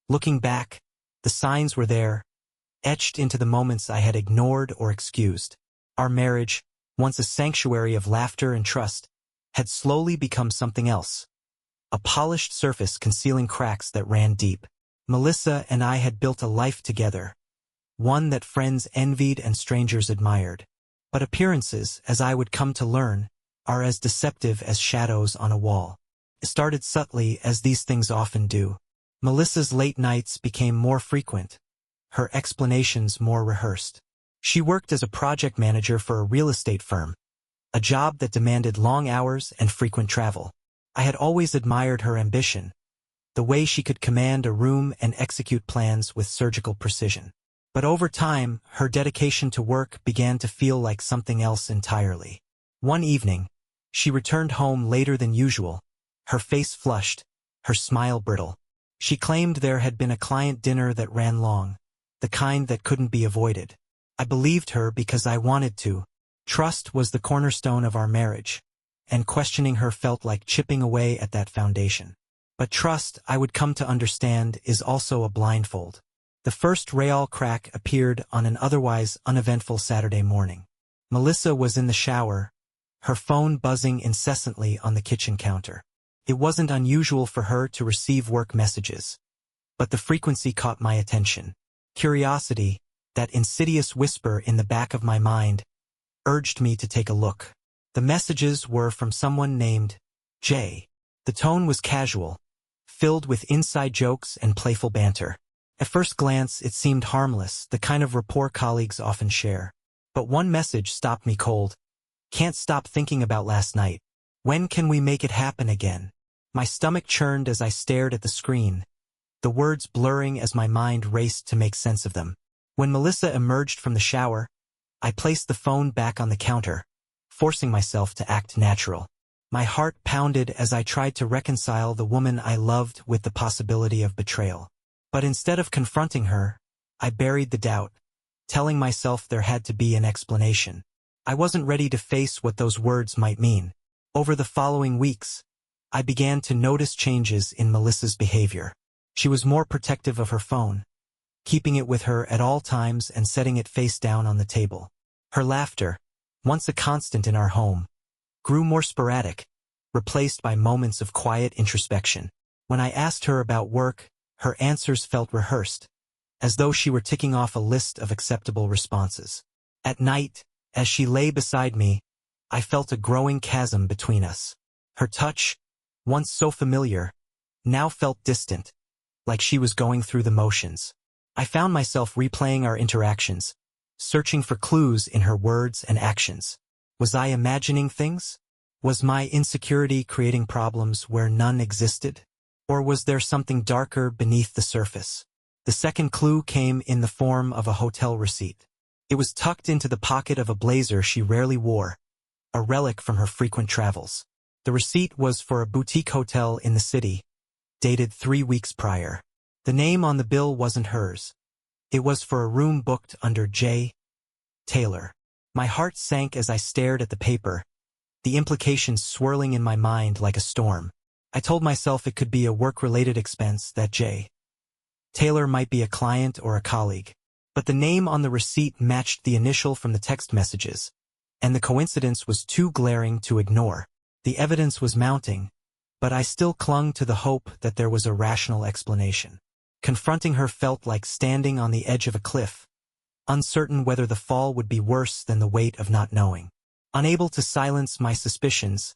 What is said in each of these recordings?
Looking back, the signs were there, etched into the moments I had ignored or excused. Our marriage, once a sanctuary of laughter and trust, had slowly become something else. A polished surface concealing cracks that ran deep. Melissa and I had built a life together, one that friends envied and strangers admired. But appearances, as I would come to learn, are as deceptive as shadows on a wall. It started subtly, as these things often do. Melissa's late nights became more frequent, her explanations more rehearsed. She worked as a project manager for a real estate firm, a job that demanded long hours and frequent travel. I had always admired her ambition, the way she could command a room and execute plans with surgical precision. But over time, her dedication to work began to feel like something else entirely. One evening, she returned home later than usual, her face flushed, her smile brittle. She claimed there had been a client dinner that ran long, the kind that couldn't be avoided. I believed her because I wanted to. Trust was the cornerstone of our marriage, and questioning her felt like chipping away at that foundation. But trust, I would come to understand, is also a blindfold. The first real crack appeared on an otherwise uneventful Saturday morning. Melissa was in the shower, her phone buzzing incessantly on the kitchen counter. It wasn't unusual for her to receive work messages, but the frequency caught my attention. Curiosity, that insidious whisper in the back of my mind, urged me to take a look. The messages were from someone named Jay. The tone was casual, filled with inside jokes and playful banter. At first glance, it seemed harmless, the kind of rapport colleagues often share. But one message stopped me cold. "Can't stop thinking about last night. When can we make it happen again?" My stomach churned as I stared at the screen, the words blurring as my mind raced to make sense of them. When Melissa emerged from the shower, I placed the phone back on the counter, forcing myself to act natural. My heart pounded as I tried to reconcile the woman I loved with the possibility of betrayal. But instead of confronting her, I buried the doubt, telling myself there had to be an explanation. I wasn't ready to face what those words might mean. Over the following weeks, I began to notice changes in Melissa's behavior. She was more protective of her phone, keeping it with her at all times and setting it face down on the table. Her laughter, once a constant in our home, grew more sporadic, replaced by moments of quiet introspection. When I asked her about work, her answers felt rehearsed, as though she were ticking off a list of acceptable responses. At night, as she lay beside me, I felt a growing chasm between us. Her touch, once so familiar, now felt distant, like she was going through the motions. I found myself replaying our interactions, searching for clues in her words and actions. Was I imagining things? Was my insecurity creating problems where none existed? Or was there something darker beneath the surface? The second clue came in the form of a hotel receipt. It was tucked into the pocket of a blazer she rarely wore, a relic from her frequent travels. The receipt was for a boutique hotel in the city, dated 3 weeks prior. The name on the bill wasn't hers. It was for a room booked under J. Taylor. My heart sank as I stared at the paper, the implications swirling in my mind like a storm. I told myself it could be a work-related expense, that J. Taylor might be a client or a colleague. But the name on the receipt matched the initial from the text messages, and the coincidence was too glaring to ignore. The evidence was mounting, but I still clung to the hope that there was a rational explanation. Confronting her felt like standing on the edge of a cliff, uncertain whether the fall would be worse than the weight of not knowing. Unable to silence my suspicions,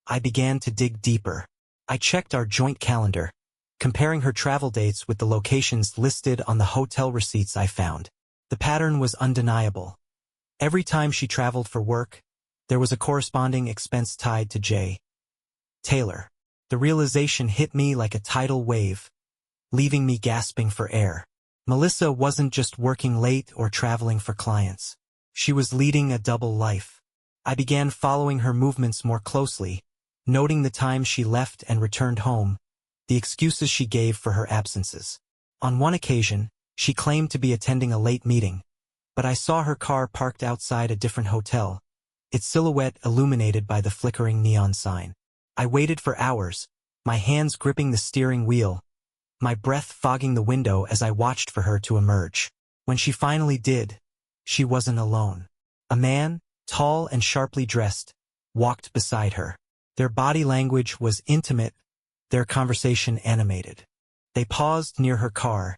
I began to dig deeper. I checked our joint calendar, comparing her travel dates with the locations listed on the hotel receipts I found. The pattern was undeniable. Every time she traveled for work, there was a corresponding expense tied to J. Taylor. The realization hit me like a tidal wave, leaving me gasping for air. Melissa wasn't just working late or traveling for clients. She was leading a double life. I began following her movements more closely, noting the times she left and returned home, the excuses she gave for her absences. On one occasion, she claimed to be attending a late meeting, but I saw her car parked outside a different hotel, its silhouette illuminated by the flickering neon sign. I waited for hours, my hands gripping the steering wheel, my breath fogging the window as I watched for her to emerge. When she finally did, she wasn't alone. A man, tall and sharply dressed, walked beside her. Their body language was intimate, their conversation animated. They paused near her car,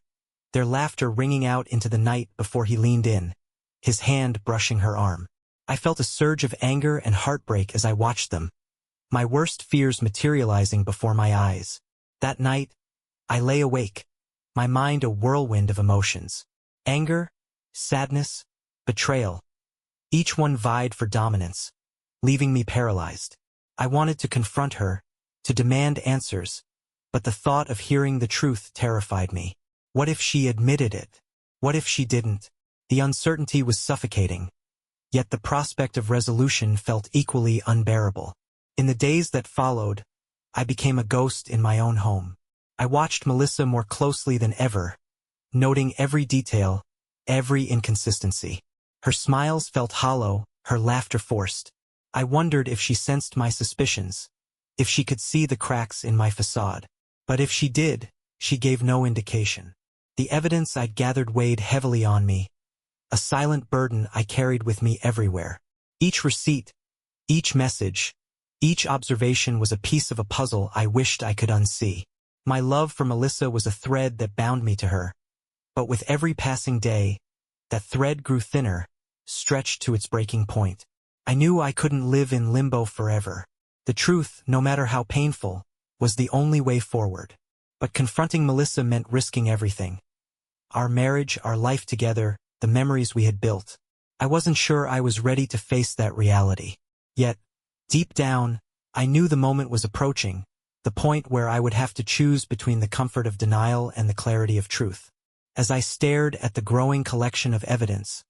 their laughter ringing out into the night before he leaned in, his hand brushing her arm. I felt a surge of anger and heartbreak as I watched them, my worst fears materializing before my eyes. That night, I lay awake, my mind a whirlwind of emotions. Anger, sadness, betrayal. Each one vied for dominance, leaving me paralyzed. I wanted to confront her, to demand answers, but the thought of hearing the truth terrified me. What if she admitted it? What if she didn't? The uncertainty was suffocating, yet the prospect of resolution felt equally unbearable. In the days that followed, I became a ghost in my own home. I watched Melissa more closely than ever, noting every detail, every inconsistency. Her smiles felt hollow, her laughter forced. I wondered if she sensed my suspicions, if she could see the cracks in my facade. But if she did, she gave no indication. The evidence I'd gathered weighed heavily on me, a silent burden I carried with me everywhere. Each receipt, each message, each observation was a piece of a puzzle I wished I could unsee. My love for Melissa was a thread that bound me to her, but with every passing day, that thread grew thinner, stretched to its breaking point. I knew I couldn't live in limbo forever. The truth, no matter how painful, was the only way forward. But confronting Melissa meant risking everything. Our marriage, our life together, the memories we had built. I wasn't sure I was ready to face that reality. Yet, deep down, I knew the moment was approaching, the point where I would have to choose between the comfort of denial and the clarity of truth. As I stared at the growing collection of evidence,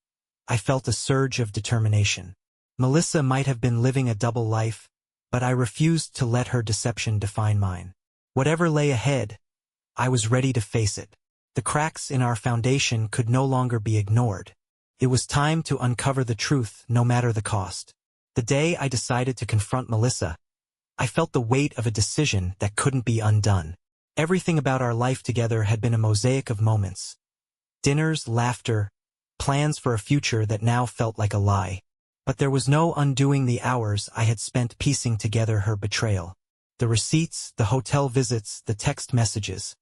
I felt a surge of determination. Melissa might have been living a double life, but I refused to let her deception define mine. Whatever lay ahead, I was ready to face it. The cracks in our foundation could no longer be ignored. It was time to uncover the truth, no matter the cost. The day I decided to confront Melissa, I felt the weight of a decision that couldn't be undone. Everything about our life together had been a mosaic of moments. Dinners, laughter, plans for a future that now felt like a lie. But there was no undoing the hours I had spent piecing together her betrayal. The receipts, the hotel visits, the text messages.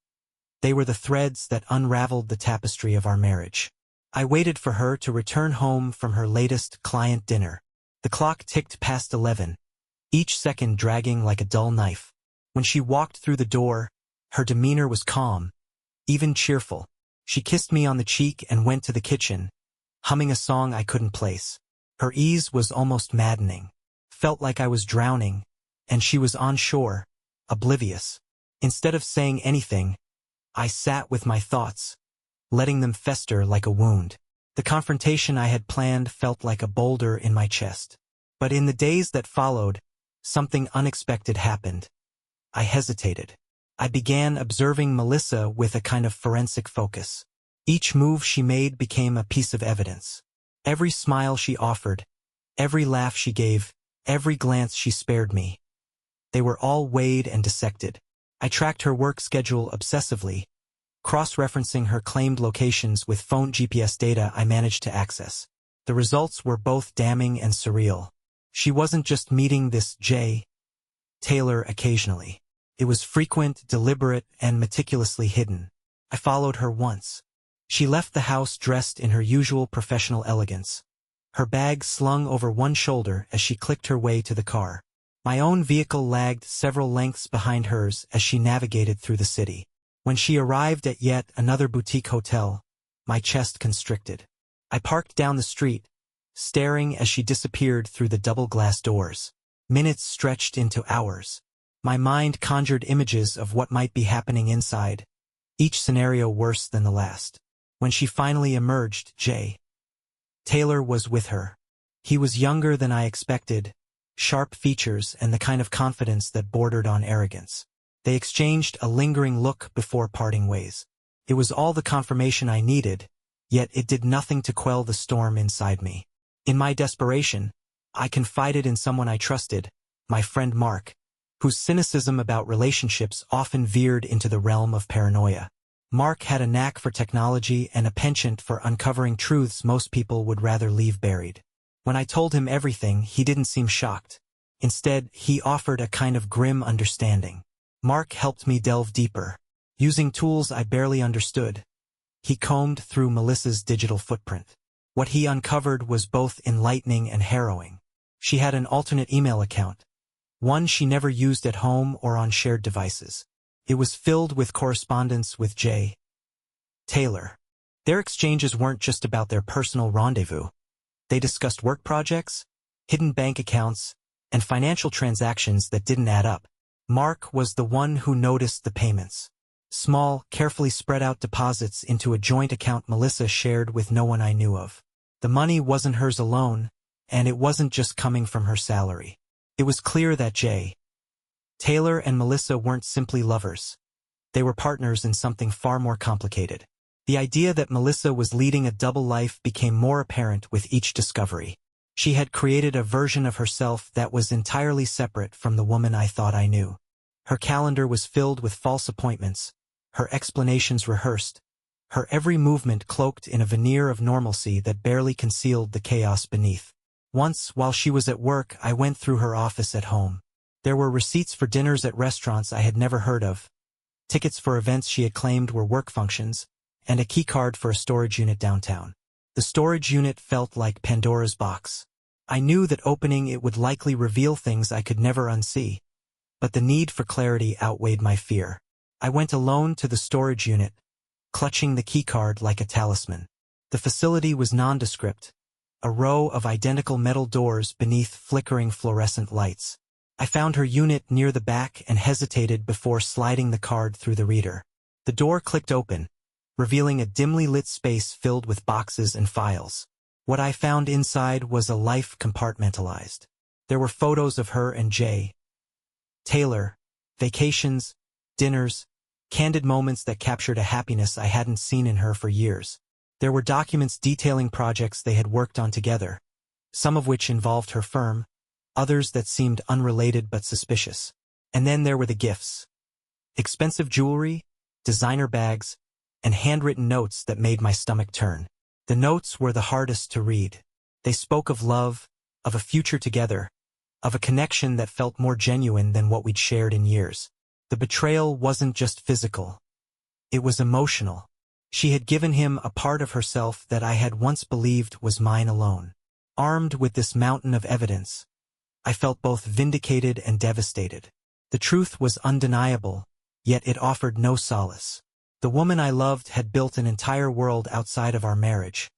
They were the threads that unraveled the tapestry of our marriage. I waited for her to return home from her latest client dinner. The clock ticked past 11, each second dragging like a dull knife. When she walked through the door, her demeanor was calm, even cheerful. She kissed me on the cheek and went to the kitchen, humming a song I couldn't place. Her ease was almost maddening. Felt like I was drowning, and she was on shore, oblivious. Instead of saying anything, I sat with my thoughts, letting them fester like a wound. The confrontation I had planned felt like a boulder in my chest. But in the days that followed, something unexpected happened. I hesitated. I began observing Melissa with a kind of forensic focus. Each move she made became a piece of evidence. Every smile she offered, every laugh she gave, every glance she spared me. They were all weighed and dissected. I tracked her work schedule obsessively, cross-referencing her claimed locations with phone GPS data I managed to access. The results were both damning and surreal. She wasn't just meeting this J. Taylor occasionally. It was frequent, deliberate, and meticulously hidden. I followed her once. She left the house dressed in her usual professional elegance, her bag slung over one shoulder as she clicked her way to the car. My own vehicle lagged several lengths behind hers as she navigated through the city. When she arrived at yet another boutique hotel, my chest constricted. I parked down the street, staring as she disappeared through the double-glass doors. Minutes stretched into hours. My mind conjured images of what might be happening inside, each scenario worse than the last. When she finally emerged, J. Taylor was with her. He was younger than I expected, sharp features and the kind of confidence that bordered on arrogance. They exchanged a lingering look before parting ways. It was all the confirmation I needed, yet it did nothing to quell the storm inside me. In my desperation, I confided in someone I trusted, my friend Mark, whose cynicism about relationships often veered into the realm of paranoia. Mark had a knack for technology and a penchant for uncovering truths most people would rather leave buried. When I told him everything, he didn't seem shocked. Instead, he offered a kind of grim understanding. Mark helped me delve deeper. Using tools I barely understood, he combed through Melissa's digital footprint. What he uncovered was both enlightening and harrowing. She had an alternate email account, one she never used at home or on shared devices. It was filled with correspondence with Jay. Taylor. Their exchanges weren't just about their personal rendezvous. They discussed work projects, hidden bank accounts, and financial transactions that didn't add up. Mark was the one who noticed the payments. Small, carefully spread out deposits into a joint account Melissa shared with no one I knew of. The money wasn't hers alone, and it wasn't just coming from her salary. It was clear that Jay, Taylor and Melissa weren't simply lovers. They were partners in something far more complicated. The idea that Melissa was leading a double life became more apparent with each discovery. She had created a version of herself that was entirely separate from the woman I thought I knew. Her calendar was filled with false appointments, her explanations rehearsed, her every movement cloaked in a veneer of normalcy that barely concealed the chaos beneath. Once, while she was at work, I went through her office at home. There were receipts for dinners at restaurants I had never heard of, tickets for events she had claimed were work functions, and a keycard for a storage unit downtown. The storage unit felt like Pandora's box. I knew that opening it would likely reveal things I could never unsee, but the need for clarity outweighed my fear. I went alone to the storage unit, clutching the keycard like a talisman. The facility was nondescript, a row of identical metal doors beneath flickering fluorescent lights. I found her unit near the back and hesitated before sliding the card through the reader. The door clicked open, revealing a dimly lit space filled with boxes and files. What I found inside was a life compartmentalized. There were photos of her and Jay, Taylor, vacations, dinners, candid moments that captured a happiness I hadn't seen in her for years. There were documents detailing projects they had worked on together, some of which involved her firm, others that seemed unrelated but suspicious. And then there were the gifts. Expensive jewelry, designer bags, and handwritten notes that made my stomach turn. The notes were the hardest to read. They spoke of love, of a future together, of a connection that felt more genuine than what we'd shared in years. The betrayal wasn't just physical. It was emotional. She had given him a part of herself that I had once believed was mine alone. Armed with this mountain of evidence, I felt both vindicated and devastated. The truth was undeniable, yet it offered no solace. The woman I loved had built an entire world outside of our marriage,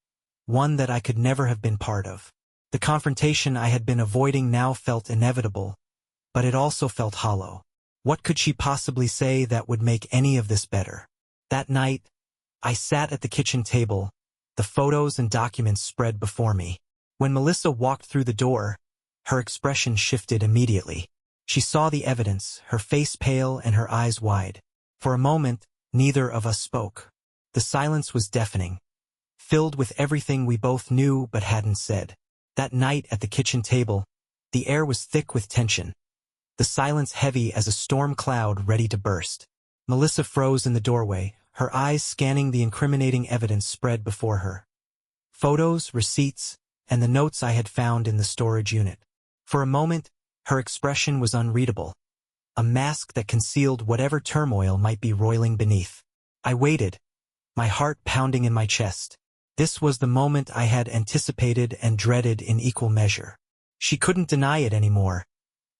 one that I could never have been part of. The confrontation I had been avoiding now felt inevitable, but it also felt hollow. What could she possibly say that would make any of this better? That night, I sat at the kitchen table, the photos and documents spread before me. When Melissa walked through the door, her expression shifted immediately. She saw the evidence, her face pale and her eyes wide. For a moment, neither of us spoke. The silence was deafening, filled with everything we both knew but hadn't said. That night at the kitchen table, the air was thick with tension, the silence heavy as a storm cloud ready to burst. Melissa froze in the doorway, her eyes scanning the incriminating evidence spread before her. Photos, receipts, and the notes I had found in the storage unit. For a moment, her expression was unreadable, a mask that concealed whatever turmoil might be roiling beneath. I waited, my heart pounding in my chest. This was the moment I had anticipated and dreaded in equal measure. She couldn't deny it anymore.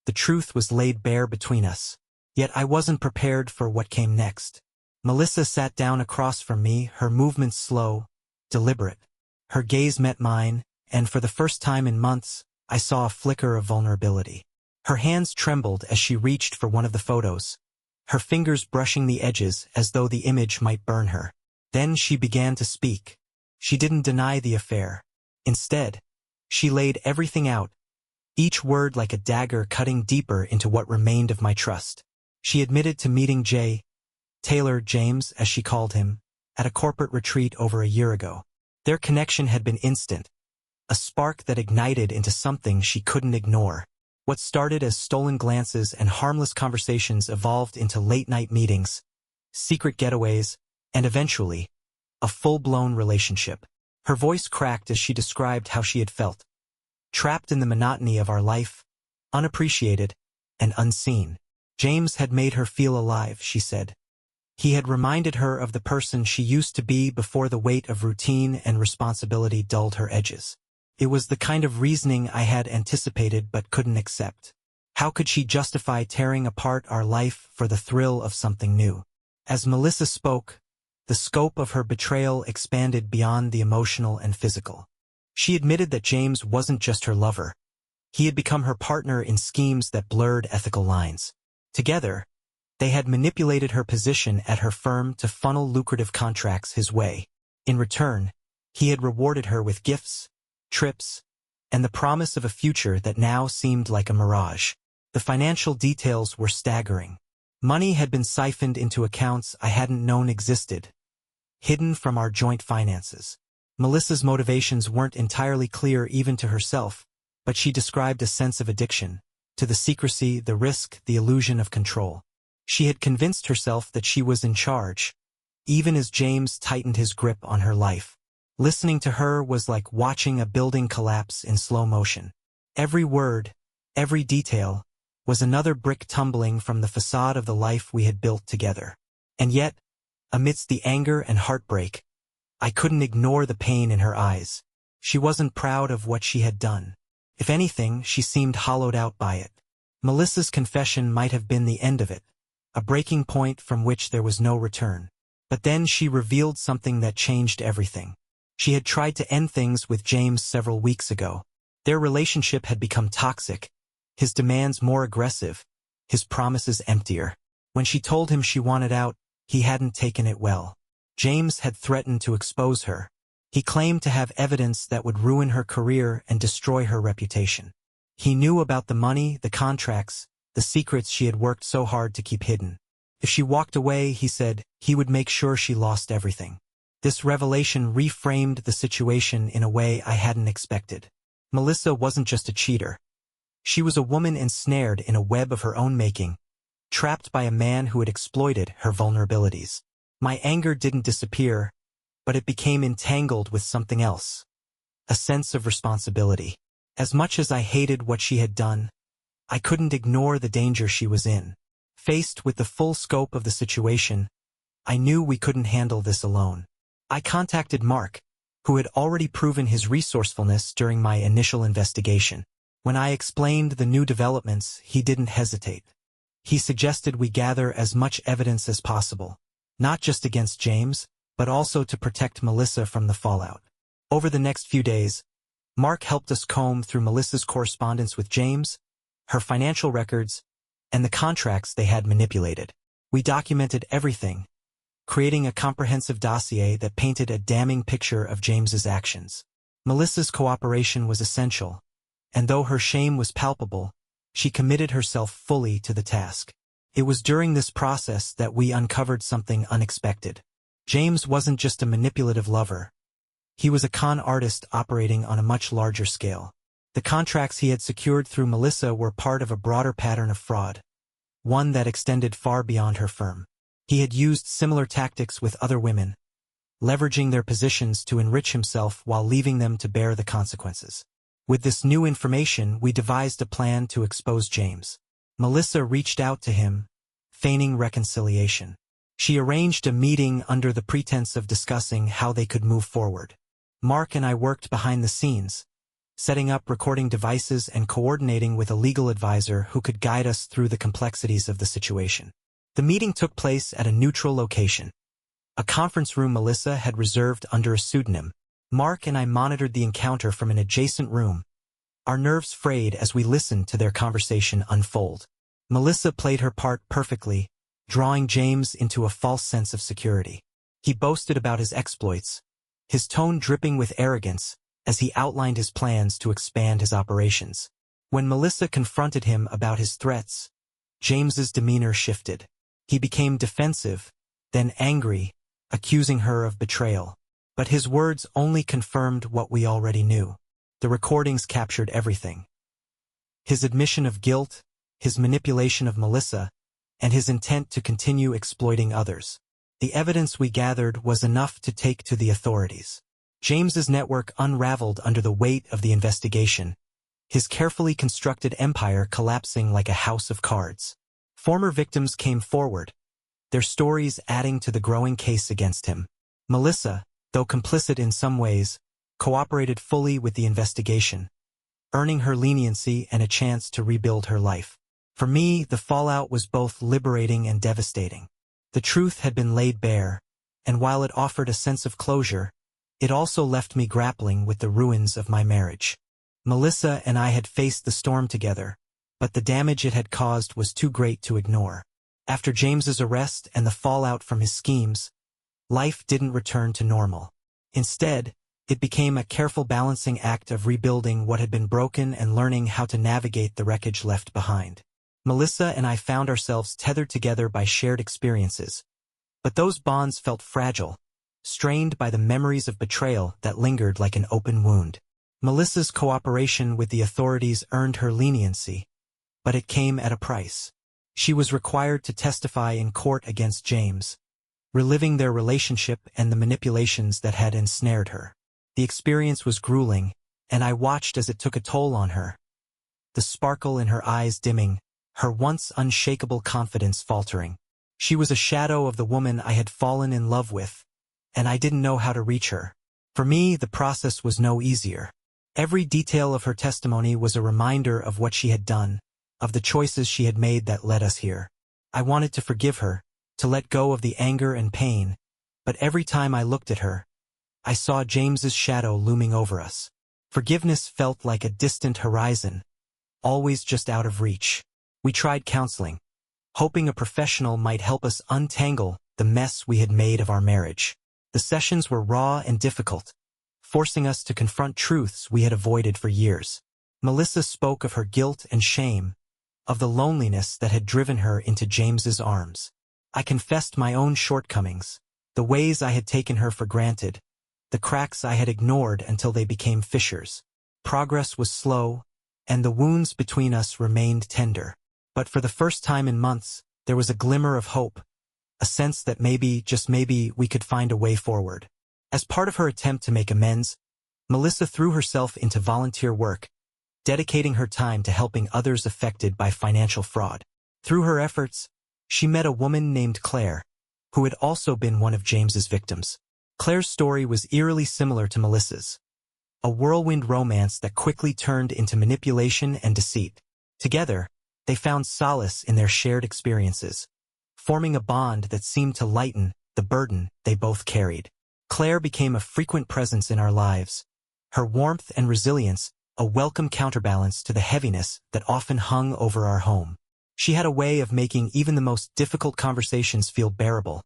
The truth was laid bare between us. Yet I wasn't prepared for what came next. Melissa sat down across from me, her movements slow, deliberate. Her gaze met mine, and for the first time in months, I saw a flicker of vulnerability. Her hands trembled as she reached for one of the photos, her fingers brushing the edges as though the image might burn her. Then she began to speak. She didn't deny the affair. Instead, she laid everything out, each word like a dagger cutting deeper into what remained of my trust. She admitted to meeting Jay, Taylor James as she called him, at a corporate retreat over a year ago. Their connection had been instant, a spark that ignited into something she couldn't ignore. What started as stolen glances and harmless conversations evolved into late-night meetings, secret getaways, and eventually, a full-blown relationship. Her voice cracked as she described how she had felt. Trapped in the monotony of our life, unappreciated and unseen. James had made her feel alive, she said. He had reminded her of the person she used to be before the weight of routine and responsibility dulled her edges. It was the kind of reasoning I had anticipated but couldn't accept. How could she justify tearing apart our life for the thrill of something new? As Melissa spoke, the scope of her betrayal expanded beyond the emotional and physical. She admitted that James wasn't just her lover. He had become her partner in schemes that blurred ethical lines. Together, they had manipulated her position at her firm to funnel lucrative contracts his way. In return, he had rewarded her with gifts, trips, and the promise of a future that now seemed like a mirage. The financial details were staggering. Money had been siphoned into accounts I hadn't known existed, hidden from our joint finances. Melissa's motivations weren't entirely clear even to herself, but she described a sense of addiction to the secrecy, the risk, the illusion of control. She had convinced herself that she was in charge, even as James tightened his grip on her life. Listening to her was like watching a building collapse in slow motion. Every word, every detail, was another brick tumbling from the facade of the life we had built together. And yet, amidst the anger and heartbreak, I couldn't ignore the pain in her eyes. She wasn't proud of what she had done. If anything, she seemed hollowed out by it. Melissa's confession might have been the end of it, a breaking point from which there was no return. But then she revealed something that changed everything. She had tried to end things with James several weeks ago. Their relationship had become toxic, his demands more aggressive, his promises emptier. When she told him she wanted out, he hadn't taken it well. James had threatened to expose her. He claimed to have evidence that would ruin her career and destroy her reputation. He knew about the money, the contracts, the secrets she had worked so hard to keep hidden. If she walked away, he said, he would make sure she lost everything. This revelation reframed the situation in a way I hadn't expected. Melissa wasn't just a cheater. She was a woman ensnared in a web of her own making, trapped by a man who had exploited her vulnerabilities. My anger didn't disappear, but it became entangled with something else. A sense of responsibility. As much as I hated what she had done, I couldn't ignore the danger she was in. Faced with the full scope of the situation, I knew we couldn't handle this alone. I contacted Mark, who had already proven his resourcefulness during my initial investigation. When I explained the new developments, he didn't hesitate. He suggested we gather as much evidence as possible, not just against James, but also to protect Melissa from the fallout. Over the next few days, Mark helped us comb through Melissa's correspondence with James, her financial records, and the contracts they had manipulated. We documented everything, creating a comprehensive dossier that painted a damning picture of James's actions. Melissa's cooperation was essential, and though her shame was palpable, she committed herself fully to the task. It was during this process that we uncovered something unexpected. James wasn't just a manipulative lover. He was a con artist operating on a much larger scale. The contracts he had secured through Melissa were part of a broader pattern of fraud, one that extended far beyond her firm. He had used similar tactics with other women, leveraging their positions to enrich himself while leaving them to bear the consequences. With this new information, we devised a plan to expose James. Melissa reached out to him, feigning reconciliation. She arranged a meeting under the pretense of discussing how they could move forward. Mark and I worked behind the scenes, setting up recording devices and coordinating with a legal advisor who could guide us through the complexities of the situation. The meeting took place at a neutral location, a conference room Melissa had reserved under a pseudonym. Mark and I monitored the encounter from an adjacent room, our nerves frayed as we listened to their conversation unfold. Melissa played her part perfectly, drawing James into a false sense of security. He boasted about his exploits, his tone dripping with arrogance as he outlined his plans to expand his operations. When Melissa confronted him about his threats, James's demeanor shifted. He became defensive, then angry, accusing her of betrayal. But his words only confirmed what we already knew. The recordings captured everything. His admission of guilt, his manipulation of Melissa, and his intent to continue exploiting others. The evidence we gathered was enough to take to the authorities. James's network unraveled under the weight of the investigation, his carefully constructed empire collapsing like a house of cards. Former victims came forward, their stories adding to the growing case against him. Melissa, though complicit in some ways, cooperated fully with the investigation, earning her leniency and a chance to rebuild her life. For me, the fallout was both liberating and devastating. The truth had been laid bare, and while it offered a sense of closure, it also left me grappling with the ruins of my marriage. Melissa and I had faced the storm together, but the damage it had caused was too great to ignore. After James's arrest and the fallout from his schemes, life didn't return to normal. Instead, it became a careful balancing act of rebuilding what had been broken and learning how to navigate the wreckage left behind. Melissa and I found ourselves tethered together by shared experiences, but those bonds felt fragile, strained by the memories of betrayal that lingered like an open wound. Melissa's cooperation with the authorities earned her leniency, but it came at a price. She was required to testify in court against James, reliving their relationship and the manipulations that had ensnared her. The experience was grueling, and I watched as it took a toll on her. The sparkle in her eyes dimming, her once unshakable confidence faltering. She was a shadow of the woman I had fallen in love with, and I didn't know how to reach her. For me, the process was no easier. Every detail of her testimony was a reminder of what she had done, of the choices she had made that led us here. I wanted to forgive her, to let go of the anger and pain, but every time I looked at her, I saw James's shadow looming over us. Forgiveness felt like a distant horizon, always just out of reach. We tried counseling, hoping a professional might help us untangle the mess we had made of our marriage. The sessions were raw and difficult, forcing us to confront truths we had avoided for years. Melissa spoke of her guilt and shame, of the loneliness that had driven her into James's arms. I confessed my own shortcomings, the ways I had taken her for granted, the cracks I had ignored until they became fissures. Progress was slow, and the wounds between us remained tender. But for the first time in months, there was a glimmer of hope, a sense that maybe, just maybe, we could find a way forward. As part of her attempt to make amends, Melissa threw herself into volunteer work, dedicating her time to helping others affected by financial fraud. Through her efforts, she met a woman named Claire, who had also been one of James's victims. Claire's story was eerily similar to Melissa's, a whirlwind romance that quickly turned into manipulation and deceit. Together, they found solace in their shared experiences, forming a bond that seemed to lighten the burden they both carried. Claire became a frequent presence in our lives, her warmth and resilience a welcome counterbalance to the heaviness that often hung over our home. She had a way of making even the most difficult conversations feel bearable,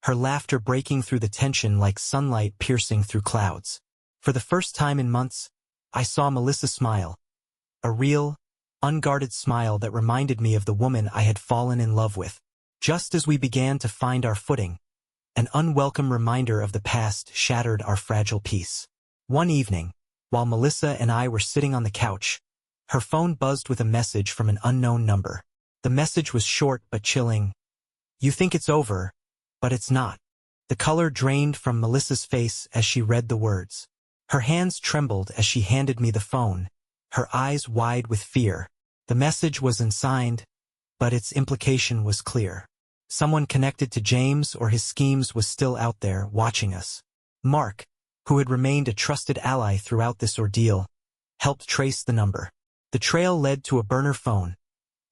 her laughter breaking through the tension like sunlight piercing through clouds. For the first time in months, I saw Melissa smile, a real, unguarded smile that reminded me of the woman I had fallen in love with. Just as we began to find our footing, an unwelcome reminder of the past shattered our fragile peace. One evening, while Melissa and I were sitting on the couch, her phone buzzed with a message from an unknown number. The message was short but chilling. "You think it's over, but it's not." The color drained from Melissa's face as she read the words. Her hands trembled as she handed me the phone, her eyes wide with fear. The message was unsigned, but its implication was clear. Someone connected to James or his schemes was still out there, watching us. Mark, who had remained a trusted ally throughout this ordeal, helped trace the number. The trail led to a burner phone,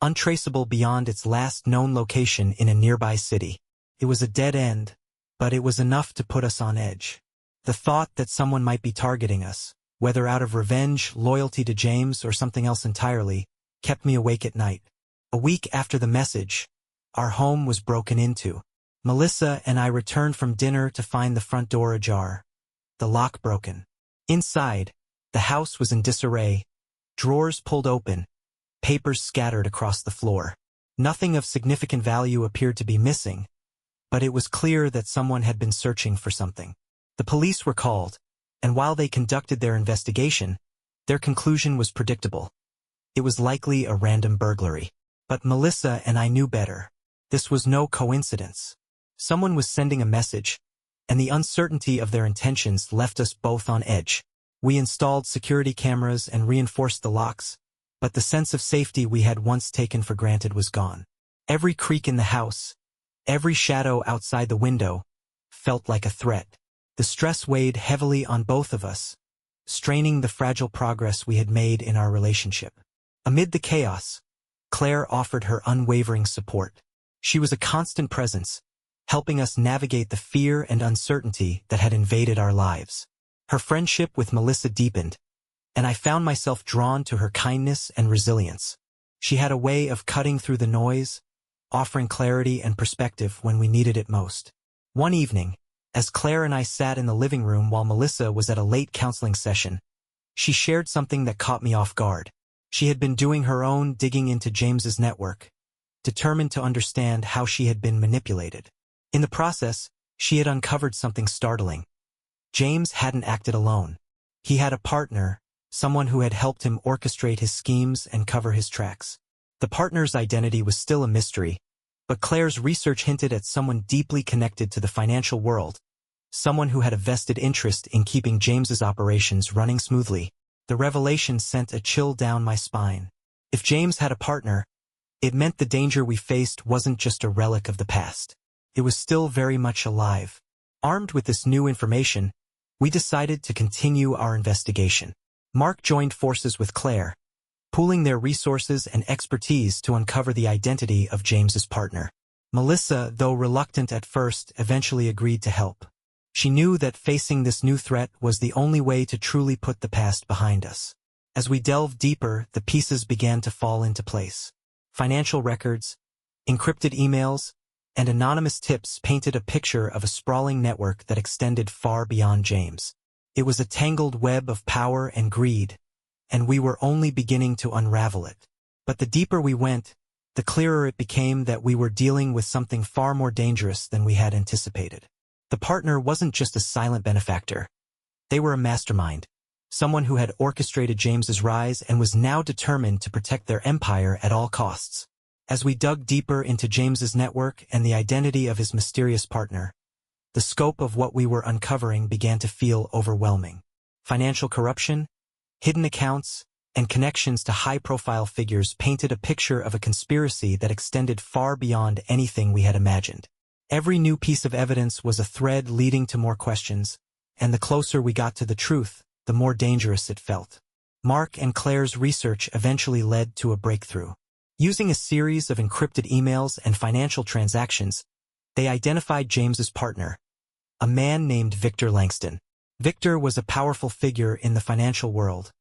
untraceable beyond its last known location in a nearby city. It was a dead end, but it was enough to put us on edge. The thought that someone might be targeting us, whether out of revenge, loyalty to James, or something else entirely, kept me awake at night. A week after the message, our home was broken into. Melissa and I returned from dinner to find the front door ajar, the lock broken. Inside, the house was in disarray, drawers pulled open, papers scattered across the floor. Nothing of significant value appeared to be missing, but it was clear that someone had been searching for something. The police were called, and while they conducted their investigation, their conclusion was predictable. It was likely a random burglary. But Melissa and I knew better. This was no coincidence. Someone was sending a message, and the uncertainty of their intentions left us both on edge. We installed security cameras and reinforced the locks, but the sense of safety we had once taken for granted was gone. Every creak in the house, every shadow outside the window, felt like a threat. The stress weighed heavily on both of us, straining the fragile progress we had made in our relationship. Amid the chaos, Claire offered her unwavering support. She was a constant presence, helping us navigate the fear and uncertainty that had invaded our lives. Her friendship with Melissa deepened, and I found myself drawn to her kindness and resilience. She had a way of cutting through the noise, offering clarity and perspective when we needed it most. One evening, as Claire and I sat in the living room while Melissa was at a late counseling session, she shared something that caught me off guard. She had been doing her own digging into James's network, determined to understand how she had been manipulated. In the process, she had uncovered something startling. James hadn't acted alone. He had a partner, someone who had helped him orchestrate his schemes and cover his tracks. The partner's identity was still a mystery, but Claire's research hinted at someone deeply connected to the financial world, someone who had a vested interest in keeping James's operations running smoothly. The revelation sent a chill down my spine. If James had a partner, it meant the danger we faced wasn't just a relic of the past. It was still very much alive. Armed with this new information, we decided to continue our investigation. Mark joined forces with Claire, pooling their resources and expertise to uncover the identity of James's partner. Melissa, though reluctant at first, eventually agreed to help. She knew that facing this new threat was the only way to truly put the past behind us. As we delved deeper, the pieces began to fall into place. Financial records, encrypted emails, and anonymous tips painted a picture of a sprawling network that extended far beyond James. It was a tangled web of power and greed, and we were only beginning to unravel it. But the deeper we went, the clearer it became that we were dealing with something far more dangerous than we had anticipated. The partner wasn't just a silent benefactor. They were a mastermind, someone who had orchestrated James's rise and was now determined to protect their empire at all costs. As we dug deeper into James's network and the identity of his mysterious partner, the scope of what we were uncovering began to feel overwhelming. Financial corruption, hidden accounts, and connections to high-profile figures painted a picture of a conspiracy that extended far beyond anything we had imagined. Every new piece of evidence was a thread leading to more questions, and the closer we got to the truth, the more dangerous it felt. Mark and Claire's research eventually led to a breakthrough. Using a series of encrypted emails and financial transactions, they identified James's partner, a man named Victor Langston. Victor was a powerful figure in the financial world,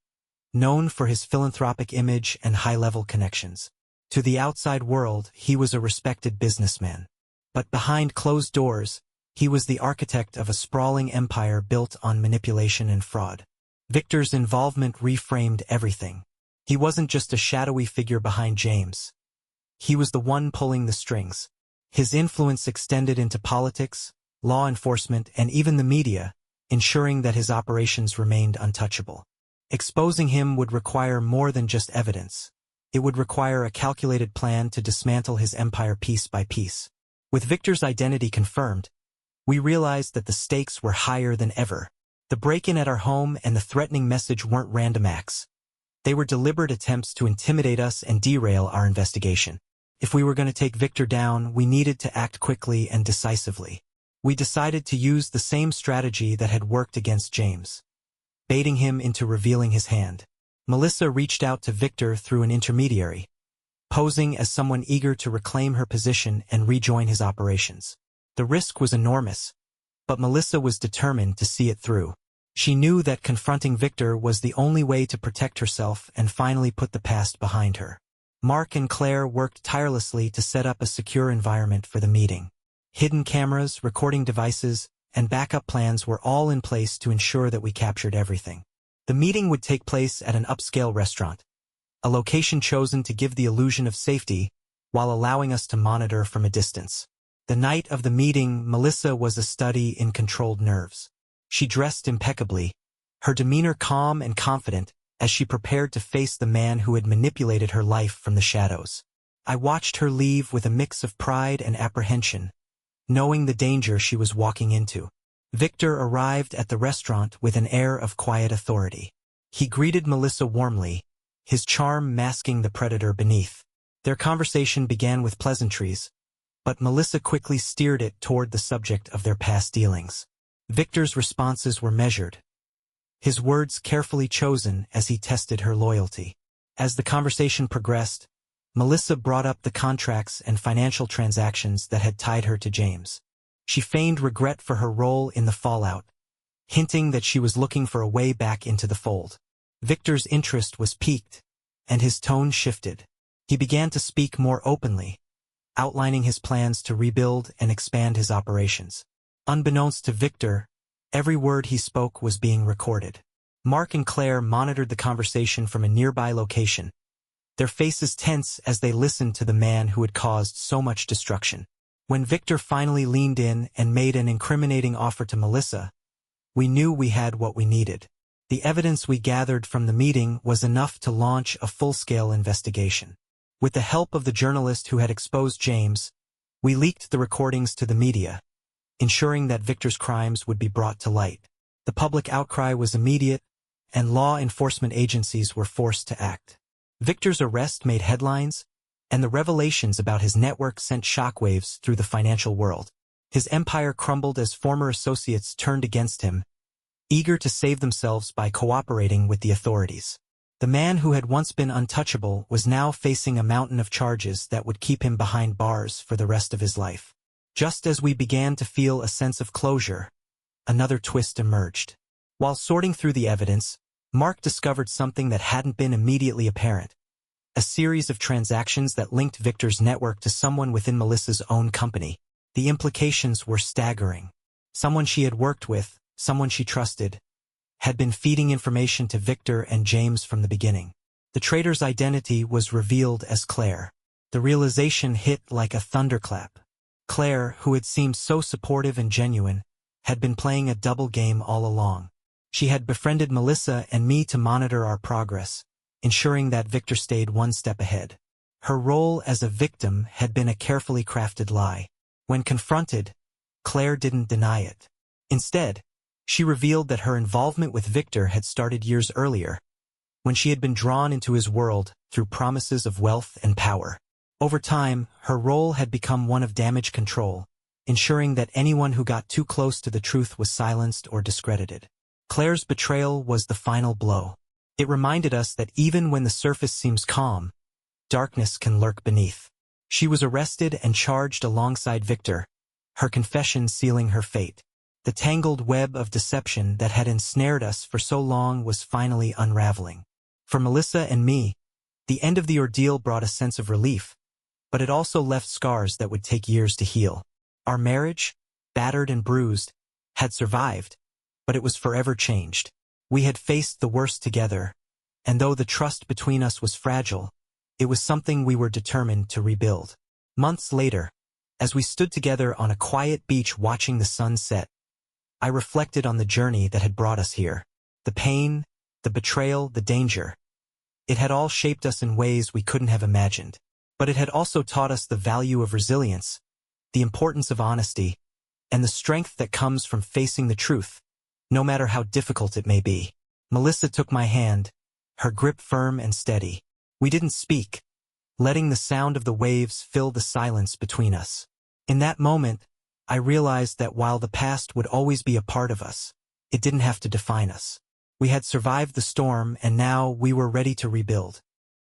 known for his philanthropic image and high-level connections. To the outside world, he was a respected businessman. But behind closed doors, he was the architect of a sprawling empire built on manipulation and fraud. Victor's involvement reframed everything. He wasn't just a shadowy figure behind James. He was the one pulling the strings. His influence extended into politics, law enforcement, and even the media, ensuring that his operations remained untouchable. Exposing him would require more than just evidence. It would require a calculated plan to dismantle his empire piece by piece. With Victor's identity confirmed, we realized that the stakes were higher than ever. The break-in at our home and the threatening message weren't random acts. They were deliberate attempts to intimidate us and derail our investigation. If we were going to take Victor down, we needed to act quickly and decisively. We decided to use the same strategy that had worked against James, baiting him into revealing his hand. Melissa reached out to Victor through an intermediary, posing as someone eager to reclaim her position and rejoin his operations. The risk was enormous, but Melissa was determined to see it through. She knew that confronting Victor was the only way to protect herself and finally put the past behind her. Mark and Claire worked tirelessly to set up a secure environment for the meeting. Hidden cameras, recording devices, and backup plans were all in place to ensure that we captured everything. The meeting would take place at an upscale restaurant, a location chosen to give the illusion of safety while allowing us to monitor from a distance. The night of the meeting, Melissa was a study in controlled nerves. She dressed impeccably, her demeanor calm and confident, as she prepared to face the man who had manipulated her life from the shadows. I watched her leave with a mix of pride and apprehension, knowing the danger she was walking into. Victor arrived at the restaurant with an air of quiet authority. He greeted Melissa warmly, his charm masking the predator beneath. Their conversation began with pleasantries, but Melissa quickly steered it toward the subject of their past dealings. Victor's responses were measured, his words carefully chosen as he tested her loyalty. As the conversation progressed, Melissa brought up the contracts and financial transactions that had tied her to James. She feigned regret for her role in the fallout, hinting that she was looking for a way back into the fold. Victor's interest was piqued, and his tone shifted. He began to speak more openly, outlining his plans to rebuild and expand his operations. Unbeknownst to Victor, every word he spoke was being recorded. Mark and Claire monitored the conversation from a nearby location, their faces tense as they listened to the man who had caused so much destruction. When Victor finally leaned in and made an incriminating offer to Melissa, we knew we had what we needed. The evidence we gathered from the meeting was enough to launch a full-scale investigation. With the help of the journalist who had exposed James, we leaked the recordings to the media, ensuring that Victor's crimes would be brought to light. The public outcry was immediate, and law enforcement agencies were forced to act. Victor's arrest made headlines, and the revelations about his network sent shockwaves through the financial world. His empire crumbled as former associates turned against him, eager to save themselves by cooperating with the authorities. The man who had once been untouchable was now facing a mountain of charges that would keep him behind bars for the rest of his life. Just as we began to feel a sense of closure, another twist emerged. While sorting through the evidence, Mark discovered something that hadn't been immediately apparent: a series of transactions that linked Victor's network to someone within Melissa's own company. The implications were staggering. Someone she had worked with, someone she trusted, had been feeding information to Victor and James from the beginning. The traitor's identity was revealed as Claire. The realization hit like a thunderclap. Claire, who had seemed so supportive and genuine, had been playing a double game all along. She had befriended Melissa and me to monitor our progress, ensuring that Victor stayed one step ahead. Her role as a victim had been a carefully crafted lie. When confronted, Claire didn't deny it. Instead, she revealed that her involvement with Victor had started years earlier, when she had been drawn into his world through promises of wealth and power. Over time, her role had become one of damage control, ensuring that anyone who got too close to the truth was silenced or discredited. Claire's betrayal was the final blow. It reminded us that even when the surface seems calm, darkness can lurk beneath. She was arrested and charged alongside Victor, her confession sealing her fate. The tangled web of deception that had ensnared us for so long was finally unraveling. For Melissa and me, the end of the ordeal brought a sense of relief, but it also left scars that would take years to heal. Our marriage, battered and bruised, had survived, but it was forever changed. We had faced the worst together, and though the trust between us was fragile, it was something we were determined to rebuild. Months later, as we stood together on a quiet beach watching the sun set, I reflected on the journey that had brought us here. The pain, the betrayal, the danger. It had all shaped us in ways we couldn't have imagined. But it had also taught us the value of resilience, the importance of honesty, and the strength that comes from facing the truth, no matter how difficult it may be. Melissa took my hand, her grip firm and steady. We didn't speak, letting the sound of the waves fill the silence between us. In that moment, I realized that while the past would always be a part of us, it didn't have to define us. We had survived the storm, and now we were ready to rebuild.